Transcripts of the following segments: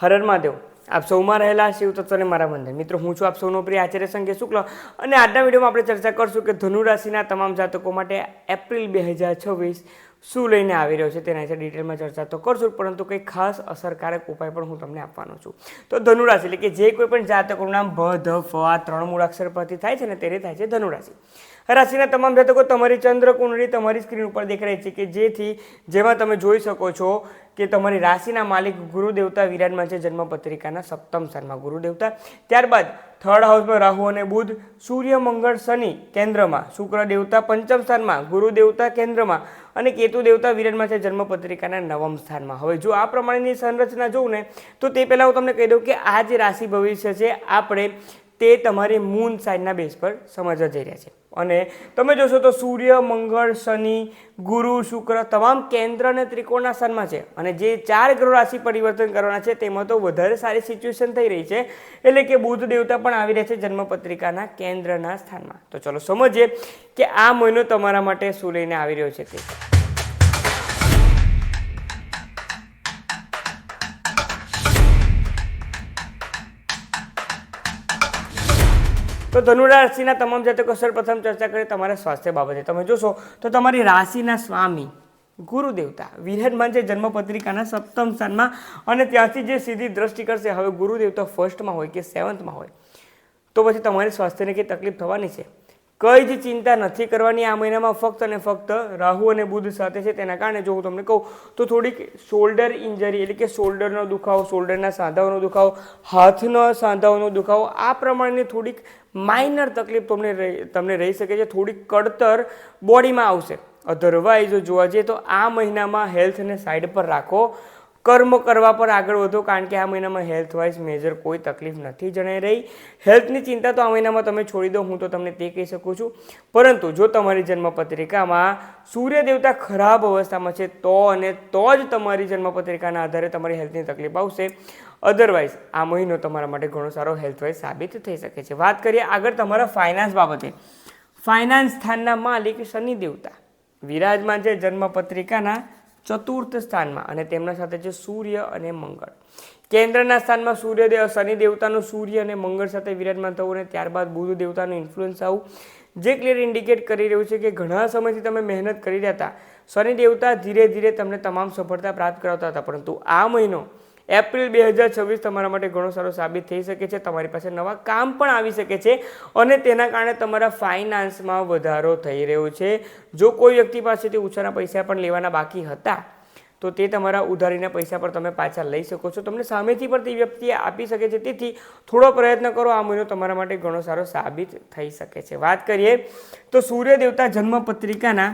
હર હર મહાદેવ। આપ સૌમાં રહેલા શિવ તત્વને મારા વંદન। મિત્રો, હું છું આપ સૌનો પ્રિય આચાર્ય સંજય શુક્લ અને આજના વિડીયોમાં આપણે ચર્ચા કરશું કે ધનુ રાશિના તમામ જાતકો માટે એપ્રિલ 2026 શું લઈને આવી રહ્યો છે તેના વિશે ડિટેલમાં ચર્ચા તો કરશું, પરંતુ કંઈ ખાસ અસરકારક ઉપાય પણ હું તમને આપવાનો છું। તો ધનુ રાશિ એટલે કે જે કોઈ પણ જાતકોનું નામ ભ, ધ, ફ આ ત્રણ મૂળાક્ષર પરથી થાય છે ને તેને થાય છે ધનુ રાશિ। રાશિના તમામ જાતકો તમારી ચંદ્ર કુંડળી તમારી સ્ક્રીન ઉપર દેખાઈ રહી છે કે જેમાં તમે જોઈ શકો છો કે તમારી રાશિના માલિક ગુરુ દેવતા વિરાજમાન છે જન્મ પત્રિકાના સપ્તમ સ્થાનમાં ગુરુ દેવતા। ત્યારબાદ થર્ડ હાઉસમાં રાહુ અને બુધ, સૂર્ય, મંગળ, શનિ કેન્દ્રમાં, શુક્ર દેવતા પંચમ સ્થાનમાં, ગુરુ દેવતા કેન્દ્રમાં અને કેતુ દેવતા વિરાજમાન છે જન્મ પત્રિકાના નવમ સ્થાનમાં। હવે જો આ પ્રમાણેની સંરચના જોઉં ને તો તે પહેલાં હું તમને કહી દઉં કે આ જે રાશિ ભવિષ્ય છે આપણે તે તમારી મૂન સાઇનના બેઝ પર સમજવા જઈ રહ્યા છે અને તમે જોશો તો સૂર્ય, મંગળ, શનિ, ગુરુ, શુક્ર તમામ કેન્દ્ર અને ત્રિકોણના સ્થાનમાં છે અને જે 4 ગ્રહ રાશિ પરિવર્તન કરવાના છે તેમાં તો વધારે સારી સિચ્યુએશન થઈ રહી છે, એટલે કે બુધ દેવતા પણ આવી રહ્યા છે જન્મ પત્રિકાના કેન્દ્રના સ્થાનમાં। તો ચલો સમજીએ કે આ મહિનો તમારા માટે શું લઈને આવી રહ્યો છે તે। તો ધનુ રાશિના તમામ જાતકો સર્વપ્રથમ ચર્ચા કરીએ તમારા સ્વાસ્થ્ય બાબતે। તમે જોશો તો તમારી રાશિના સ્વામી ગુરુ દેવતા વિરાજમાન છે જન્મ પત્રિકાના સપ્તમ સ્થાનમાં અને ત્યાંથી જે સીધી દ્રષ્ટિ કરશે, હવે ગુરુ દેવતા ફર્સ્ટમાં હોય કે સેવન્થમાં હોય તો પછી તમારી સ્વાસ્થ્યને કંઈ તકલીફ થવાની છે। કઈ જ ચિંતા નથી કરવાની આ મહિનામાં, ફક્ત અને ફક્ત રાહુ અને બુધ સાથે છે તેના કારણે જો હું તમને કહું તો થોડીક શોલ્ડર ઇન્જરી એટલે કે શોલ્ડરનો દુખાવો, શોલ્ડરના સાંધાઓનો દુખાવો, હાથનો સાંધાઓનો દુખાવો આ પ્રમાણેની થોડીક માઇનર તકલીફ તમને રહી શકે છે, થોડીક કડતર બોડીમાં આવશે। અધરવાઇઝ જોવા જઈએ તો આ મહિનામાં હેલ્થને સાઈડ પર રાખો, કર્મ કરવા પર આગળ વધો, કારણ કે આ મહિનામાં હેલ્થ વાઇઝ મેજર કોઈ તકલીફ નથી જણાઈ રહી। હેલ્થની ચિંતા તો આ મહિનામાં તમે છોડી દો, હું તો તમને તે કહી શકું છું, પરંતુ જો તમારી જન્મપત્રિકામાં સૂર્ય દેવતા ખરાબ અવસ્થામાં છે તો જ તમારી જન્મપત્રિકાના આધારે તમારી હેલ્થની તકલીફ આવશે, અધરવાઇઝ આ મહિનો તમારા માટે ઘણો સારો હેલ્થ વાઇઝ સાબિત થઈ શકે છે। વાત કરીએ આગળ તમારા ફાઇનાન્સ બાબતે। ફાઇનાન્સ સ્થાનના માલિક શનિ દેવતા વિરાજમાન છે જન્મ પત્રિકાના ચતુર્થ સ્થાનમાં અને તેમના સાથે છે સૂર્ય અને મંગળ। કેન્દ્રના સ્થાનમાં શનિ દેવતાનું સૂર્ય અને મંગળ સાથે વિરાજમાન થવું અને ત્યારબાદ બુધ દેવતાનું ઇન્ફ્લુઅન્સ આવું, જે ક્લિયર ઇન્ડિકેટ કરી રહ્યું છે કે ઘણા સમયથી તમે મહેનત કરી રહ્યા હતા, શનિ દેવતા ધીરે ધીરે તમને તમામ સફળતા પ્રાપ્ત કરાવતા હતા, પરંતુ આ મહિનો એપ્રિલ 2026 તમારા માટે ઘણો સારો સાબિત થઈ શકે છે। તમારી પાસે નવા કામ પણ આવી શકે છે અને તેના કારણે તમારા ફાઇનાન્સમાં વધારો થઈ રહ્યો છે। જો કોઈ વ્યક્તિ પાસેથી ઓછાના પૈસા પણ લેવાના બાકી હતા તો તે તમારા ઉધારીના પૈસા પર તમે પાછા લઈ શકો છો, તમને સામેથી પણ તે વ્યક્તિ આપી શકે છે, તેથી થોડો પ્રયત્ન કરો, આ મહિનો તમારા માટે ઘણો સારો સાબિત થઈ શકે છે। વાત કરીએ તો સૂર્ય દેવતા જન્મ પત્રિકાના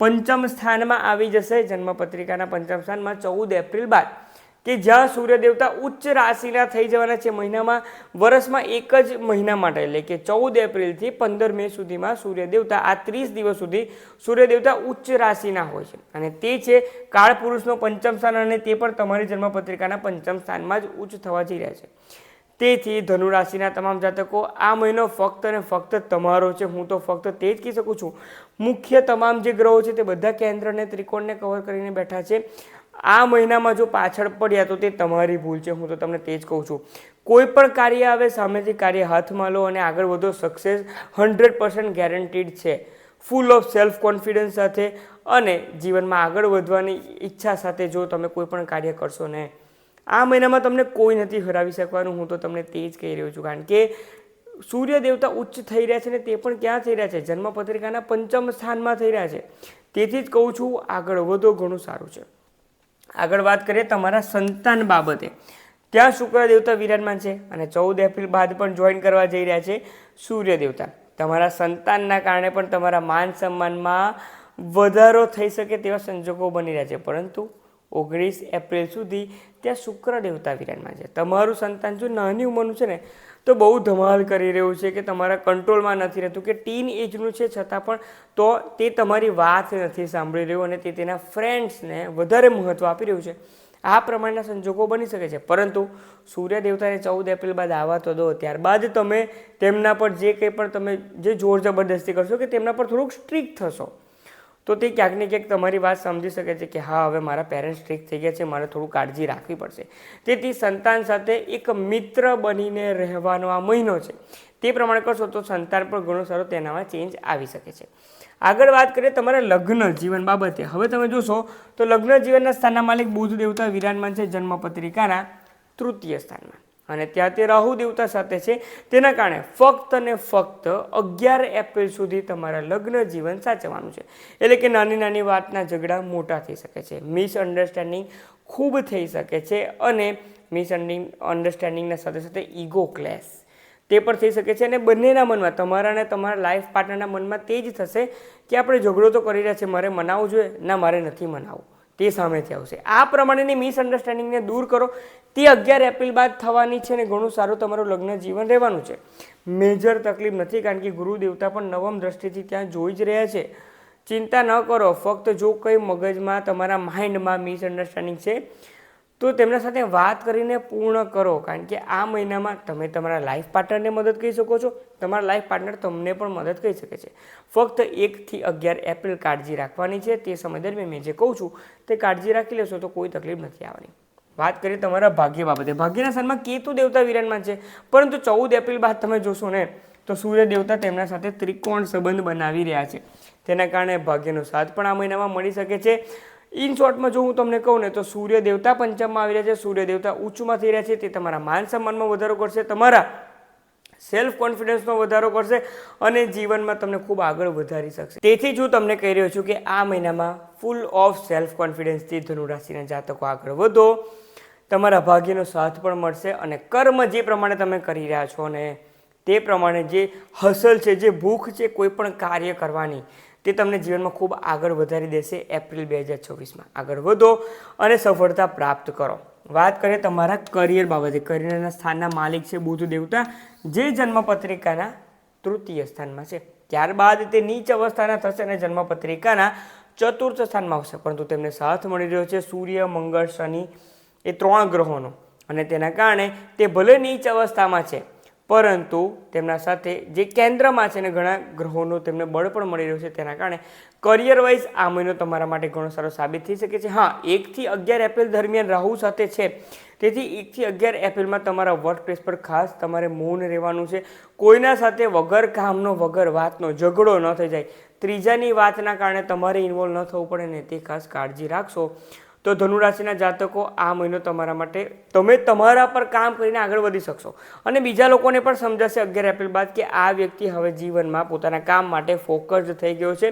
પંચમ સ્થાનમાં આવી જશે, જન્મ પત્રિકાના પંચમ સ્થાનમાં 14 એપ્રિલ બાદ, કે જ્યાં સૂર્ય દેવતા ઉચ્ચ રાશિના થઈ જવાના છે મહિનામાં, વર્ષમાં એક જ મહિના માટે, એટલે કે 14 એપ્રિલથી 15 મે સુધીમાં સૂર્ય દેવતા આ 30 દિવસ સુધી સૂર્ય દેવતા ઉચ્ચ રાશિના હોય છે અને તે છે કાળ પુરુષનો પંચમ સ્થાન અને તે પણ તમારી જન્મપત્રિકાના પંચમ સ્થાનમાં જ ઉચ્ચ થવા જઈ રહ્યા છે। તેથી ધનુ રાશિના તમામ જાતકો આ મહિનો ફક્ત અને ફક્ત તમારો છે, હું તો ફક્ત તે જ કહી શકું છું। મુખ્ય તમામ જે ગ્રહો છે તે બધા કેન્દ્ર અને ત્રિકોણને કવર કરીને બેઠા છે। આ મહિનામાં જો પાછળ પડ્યા તો તે તમારી ભૂલ છે, હું તો તમને તે જ કહું છું। કોઈ પણ કાર્ય આવે સામેથી કાર્ય હાથમાં લો અને આગળ વધો, સક્સેસ 100% ગેરંટીડ છે, ફૂલ ઓફ સેલ્ફ કોન્ફિડન્સ સાથે અને જીવનમાં આગળ વધવાની ઈચ્છા સાથે જો તમે કોઈ પણ કાર્ય કરશો ને આ મહિનામાં તમને કોઈ નથી હરાવી શકવાનું, હું તો તમને તે જ કહી રહ્યો છું, કારણ કે સૂર્ય દેવતા ઉચ્ચ થઈ રહ્યા છે ને તે પણ ક્યાં થઈ રહ્યા છે, જન્મ પત્રિકાના પંચમ સ્થાનમાં થઈ રહ્યા છે, તેથી જ કહું છું આગળ વધો, ઘણું સારું છે। આગળ વાત કરીએ તમારા સંતાન બાબતે। ત્યાં શુક્ર દેવતા વિરાજમાન છે અને 14 એપ્રિલ બાદ પણ જોઈન કરવા જઈ રહ્યા છે સૂર્ય દેવતા। તમારા સંતાનના કારણે પણ તમારા માન સન્માનમાં વધારો થઈ શકે તેવા સંજોગો બની રહ્યા છે, પરંતુ 19 એપ્રિલ સુધી ત્યાં શુક્ર દેવતા વિરાજમાન છે। તમારું સંતાન જો નાની ઉંમરનું છે ને તો બહુ ધમાલ કરી રહ્યું છે કે તમારા કંટ્રોલમાં નથી રહેતું, કે ટીન એજનું છે છતાં પણ તો તે તમારી વાત નથી સાંભળી રહ્યું અને તે તેના ફ્રેન્ડ્સને વધારે મહત્ત્વ આપી રહ્યું છે। આ પ્રમાણના સંજોગો બની શકે છે, પરંતુ સૂર્ય દેવતાને 14 એપ્રિલ બાદ આવવા તો દો, ત્યારબાદ તમે તેમના પર જે કંઈ પણ તમે જે જોર જબરદસ્તી કરશો કે તેમના પર થોડુંક સ્ટ્રિક્ટ થશો તો તે ક્યાંક ને ક્યાંક તમારી વાત સમજી શકે છે કે હા, હવે મારા પેરેન્ટ્સ સ્ટ્રિક્ટ થઈ ગયા છે, મારે થોડું કાળજી રાખવી પડશે. તેથી સંતાન સાથે એક મિત્ર બનીને રહેવાનો આ મહિનો છે, તે પ્રમાણે કરશો તો સંતાન પણ ઘણો સારો તેનામાં ચેન્જ આવી શકે છે. આગળ વાત કરીએ તમારા લગ્ન જીવન બાબતે. હવે તમે જોશો તો લગ્ન જીવનના સ્થાનના માલિક બુધ દેવતા વિરાજમાન છે જન્મપત્રિકાના તૃતીય સ્થાનમાં, અને ત્યાં તે રાહુ દેવતા સાથે છે. તેના કારણે ફક્ત ને ફક્ત 11 એપ્રિલ સુધી તમારા લગ્ન જીવન સાચવવાનું છે. એટલે કે નાની નાની વાતના ઝઘડા મોટા થઈ શકે છે, મિસઅન્ડરસ્ટેન્ડિંગ ખૂબ થઈ શકે છે, અને મિસઅન્ડરસ્ટેન્ડિંગના સાથે સાથે ઈગો ક્લેશ તે પણ થઈ શકે છે. અને બંનેના મનમાં, તમારા અને તમારા લાઈફ પાર્ટનરના મનમાં તે જ થશે કે આપણે ઝઘડો તો કરી રહ્યા છે, મારે મનાવવું જોઈએ, ના મારે નથી મનાવવું, તે સામેથી આવશે. આ પ્રમાણેની મિસઅન્ડરસ્ટેન્ડિંગને દૂર કરો. તે 11 એપ્રિલ બાદ થવાની છે, અને ઘણું સારું તમારું લગ્ન જીવન રહેવાનું છે. મેજર તકલીફ નથી, કારણ કે ગુરુ દેવતા પણ નવમ દ્રષ્ટિથી ત્યાં જોઈ જ રહ્યા છે. ચિંતા ન કરો. ફક્ત જો કંઈ મગજમાં, તમારા માઇન્ડમાં મિસઅન્ડરસ્ટેન્ડિંગ છે તો તેમના સાથે વાત કરીને પૂર્ણ કરો, કારણ કે આ મહિનામાં તમે તમારા લાઈફ પાર્ટનરને મદદ કરી શકો છો, તમારા લાઈફ પાર્ટનર તમને પણ મદદ કરી શકે છે. ફક્ત 1 થી 11 એપ્રિલ કાળજી રાખવાની છે. તે સમય દરમિયાન મેં જે કહું છું તે કાળજી રાખી લેશો તો કોઈ તકલીફ નથી આવવાની. વાત કરીએ તમારા ભાગ્ય બાબતે. ભાગ્યના સ્થાનમાં કેતુ દેવતા વિરાજમાન છે, પરંતુ 14 એપ્રિલ બાદ તમે જોશો ને તો સૂર્ય દેવતા તેમના સાથે ત્રિકોણ સંબંધ બનાવી રહ્યા છે. તેના કારણે ભાગ્યનો સાથ પણ આ મહિનામાં મળી શકે છે. ઇન શોર્ટમાં જો હું તમને કહું ને તો સૂર્ય દેવતા પંચમમાં આવી રહ્યા છે, સૂર્ય દેવતા ઉચ્ચમાં થઈ રહ્યા છે. તે તમારા માન સન્માનમાં વધારો કરશે, તમારા સેલ્ફ કોન્ફિડન્સનો વધારો કરશે, અને જીવનમાં તમને ખૂબ આગળ વધારી શકશે. તેથી જ હું તમને કહી રહ્યો છું કે આ મહિનામાં ફૂલ ઓફ સેલ્ફ કોન્ફિડન્સથી ધનુ રાશિના જાતકો આગળ વધો. તમારા ભાગ્યનો સાથ પણ મળશે, અને કર્મ જે પ્રમાણે તમે કરી રહ્યા છો ને તે પ્રમાણે જે હસલ છે, જે ભૂખ છે કોઈ પણ કાર્ય કરવાની, તે તમને જીવનમાં ખૂબ આગળ વધારી દેશે. એપ્રિલ 2024માં આગળ વધો અને સફળતા પ્રાપ્ત કરો. વાત કરીએ તમારા કરિયર બાબતે. કરિયરના સ્થાનના માલિક છે બુધ દેવતા, જે જન્મપત્રિકાના તૃતીય સ્થાનમાં છે. ત્યારબાદ તે નીચ અવસ્થાના થશે અને જન્મપત્રિકાના ચતુર્થ સ્થાનમાં આવશે, પરંતુ તેમને સાથ મળી રહ્યો છે સૂર્ય, મંગળ, શનિ, એ 3 ગ્રહોનો, અને તેના કારણે તે ભલે નીચ અવસ્થામાં છે, પરંતુ તેમના સાથે જે કેન્દ્રમાં છે ને ઘણા ગ્રહોનો તેમને બળ પણ મળી રહ્યું છે. તેના કારણે કરિયર વાઇઝ આ મહિનો તમારા માટે ઘણો સારો સાબિત થઈ શકે છે. હા, 1 થી 11 એપ્રિલ દરમિયાન રાહુ સાથે છે, તેથી 1 થી 11 એપ્રિલમાં તમારા વર્ક પ્લેસ પર ખાસ તમારે મૌન રહેવાનું છે. કોઈના સાથે વગર કામનો, વગર વાતનો ઝઘડો ન થઈ જાય, ત્રીજાની વાતના કારણે તમારે ઇન્વોલ્વ ન થવું પડે ને, તે ખાસ કાળજી રાખશો તો ધનુરાશિના જાતકો આ મહિનો તમારા માટે, તમે તમારા પર કામ કરીને આગળ વધી શકશો, અને બીજા લોકોને પણ સમજાશે 11 એપ્રિલ બાદ કે આ વ્યક્તિ હવે જીવનમાં પોતાના કામ માટે ફોકસ્ડ થઈ ગયો છે,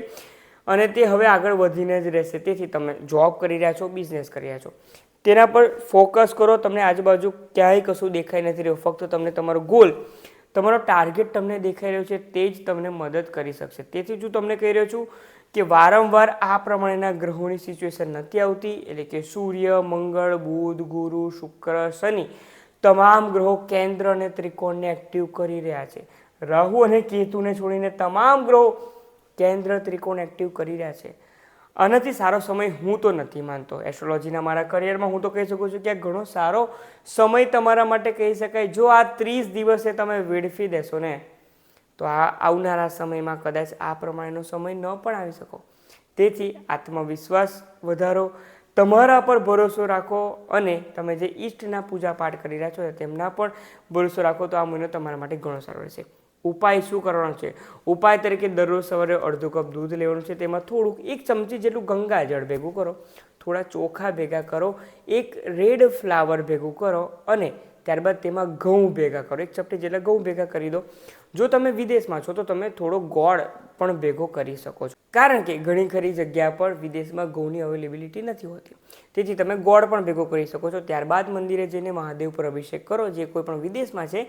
અને તે હવે આગળ વધીને જ રહેશે. તેથી તમે જોબ કરી રહ્યા છો, બિઝનેસ કરી રહ્યા છો, તેના પર ફોકસ કરો. તમને આજુબાજુ ક્યાંય કશું દેખાઈ નથી રહ્યું, ફક્ત તમને તમારો ગોલ, તમારો ટાર્ગેટ તમને દેખાઈ રહ્યો છે, તે જ તમને મદદ કરી શકશે. તેથી હું તમને કહી રહ્યો છું કે વારંવાર આ પ્રમાણેના ગ્રહોની સિચ્યુએશન નથી આવતી, એટલે કે સૂર્ય, મંગળ, બુધ, ગુરુ, શુક્ર, શનિ, તમામ ગ્રહો કેન્દ્ર અને ત્રિકોણને એક્ટિવ કરી રહ્યા છે. રાહુ અને કેતુને છોડીને તમામ ગ્રહો કેન્દ્ર, ત્રિકોણ એક્ટિવ કરી રહ્યા છે. આનાથી સારો સમય હું તો નથી માનતો. એસ્ટ્રોલોજીના મારા કરિયરમાં હું તો કહી શકું છું કે આ ઘણો સારો સમય તમારા માટે કહી શકાય. જો આ 30 દિવસે તમે વેડફી દેશો ને તો આ આવનારા સમયમાં કદાચ આ પ્રમાણેનો સમય ન પણ આવી શકો. તેથી આત્મવિશ્વાસ વધારો, તમારા પર ભરોસો રાખો, અને તમે જે ઈષ્ટના પૂજા પાઠ કરી રહ્યા છો તેમના પણ ભરોસો રાખો, તો આ મહિનો તમારા માટે ઘણો સારો રહેશે. ઉપાય શું કરવાનો છે? ઉપાય તરીકે દરરોજ સવારે અડધો કપ દૂધ લેવાનું છે, તેમાં થોડુંક 1 ચમચી જેટલું ગંગાજળ ભેગું કરો, થોડા ચોખા ભેગા કરો, 1 રેડ ફ્લાવર ભેગું કરો, અને ત્યારબાદ તેમાં ઘઉં ભેગા કરો. 1 ચપટી જેટલા ઘઉં ભેગા કરી દો. જો તમે વિદેશમાં છો તો તમે થોડો ગોળ પણ ભેગો કરી શકો છો, કારણ કે ઘણી ખરી જગ્યા પર વિદેશમાં ઘઉંની અવેલેબિલિટી નથી હોતી, તેથી તમે ગોળ પણ ભેગો કરી શકો છો. ત્યારબાદ મંદિરે જઈને મહાદેવ પર અભિષેક કરો. જે કોઈ પણ વિદેશમાં છે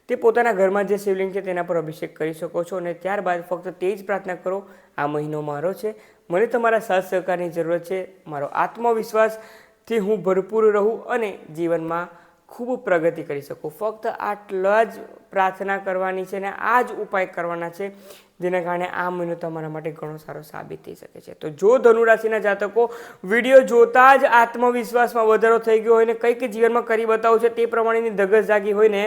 તે પોતાના ઘરમાં જે શિવલિંગ છે તેના પર અભિષેક કરી શકો છો, અને ત્યારબાદ ફક્ત તે જ પ્રાર્થના કરો, આ મહિનો મારો છે, મને તમારા સાથ સહકારની જરૂરત છે, મારો આત્મવિશ્વાસથી હું ભરપૂર રહું અને જીવનમાં ખૂબ પ્રગતિ કરી શકું. ફક્ત આટલા જ પ્રાર્થના કરવાની છે અને આ જ ઉપાય કરવાના છે, જેના કારણે આ મહિનો તમારા માટે ઘણો સારો સાબિત થઈ શકે છે. તો જો ધનુ રાશિના જાતકો વિડીયો જોતા જ આત્મવિશ્વાસમાં વધારો થઈ ગયો હોય ને કંઈક જીવનમાં કરી બતાવું છે તે પ્રમાણેની ધગસ જાગી હોય ને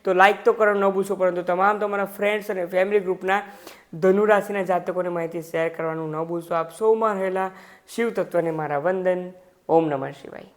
તો લાઈક તો કરવાનું ન ભૂલશો, પરંતુ તમારા ફ્રેન્ડ્સ અને ફેમિલી ગ્રુપના ધનુ રાશિના જાતકોને માહિતી શેર કરવાનું ન ભૂલશો. આપ સૌમાં રહેલા શિવ તત્વને મારા વંદન. ઓમ નમઃ શિવાય.